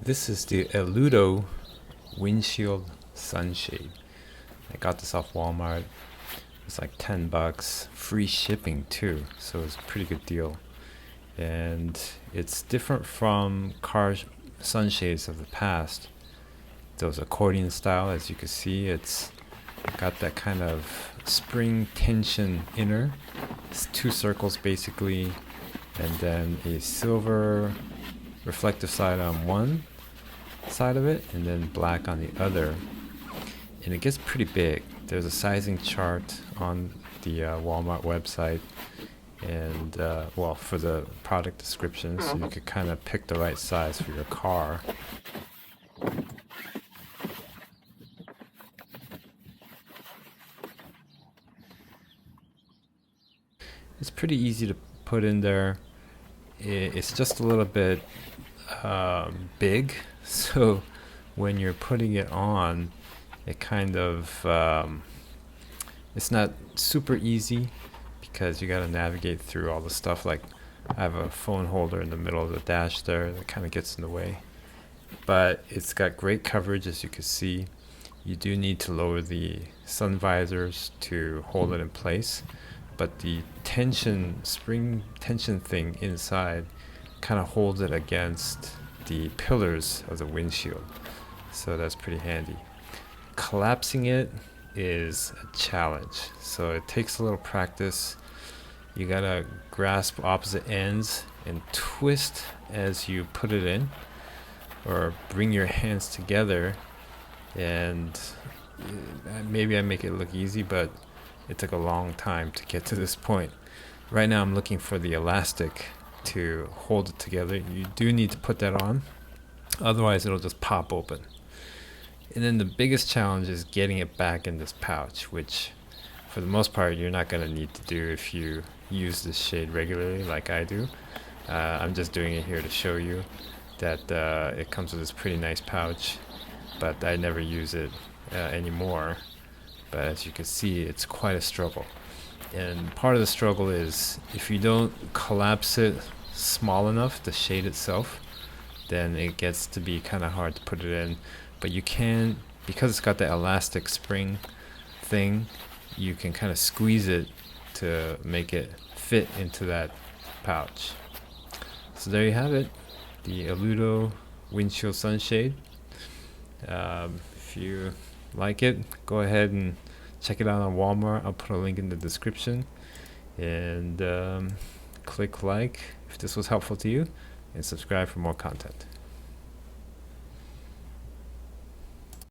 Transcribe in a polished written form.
This is the Eludo windshield sunshade. I got this off Walmart. It's like 10 bucks, free shipping too, so it's a pretty good deal. And it's different from car sunshades of the past. Those accordion style, as you can see, it's got that kind of spring tension inner. It's two circles basically, and then a silver reflective side on one side of it, and then black on the other. And it gets pretty big. There's a sizing chart on the Walmart website, and well, for the product description, so you could kind of pick the right size for your car. It's pretty easy to put in there. It's just a little bit big, so when you're putting it on, it kind of it's not super easy because you got to navigate through all the stuff. Like, I have a phone holder in the middle of the dash there that kind of gets in the way, but it's got great coverage, as you can see. You do need to lower the sun visors to hold it in place, but the spring tension thing inside kind of holds it against the pillars of the windshield, so that's pretty handy. Collapsing it is a challenge, so it takes a little practice. You gotta grasp opposite ends and twist as you put it in, or bring your hands together, and maybe I make it look easy, but it took a long time to get to this point. Right now I'm looking for the elastic to hold it together. You do need to put that on, otherwise it'll just pop open. And then the biggest challenge is getting it back in this pouch, which for the most part you're not going to need to do if you use this shade regularly like I do. I'm just doing it here to show you that it comes with this pretty nice pouch, but I never use it anymore. But as you can see, it's quite a struggle. And part of the struggle is if you don't collapse it small enough, the shade itself, then it gets to be kind of hard to put it in. But you can, because it's got the elastic spring thing, you can kind of squeeze it to make it fit into that pouch. So there you have it, the Eludo windshield sunshade. If you like it, go ahead and check it out on Walmart. I'll put a link in the description, and click like if this was helpful to you, and subscribe for more content.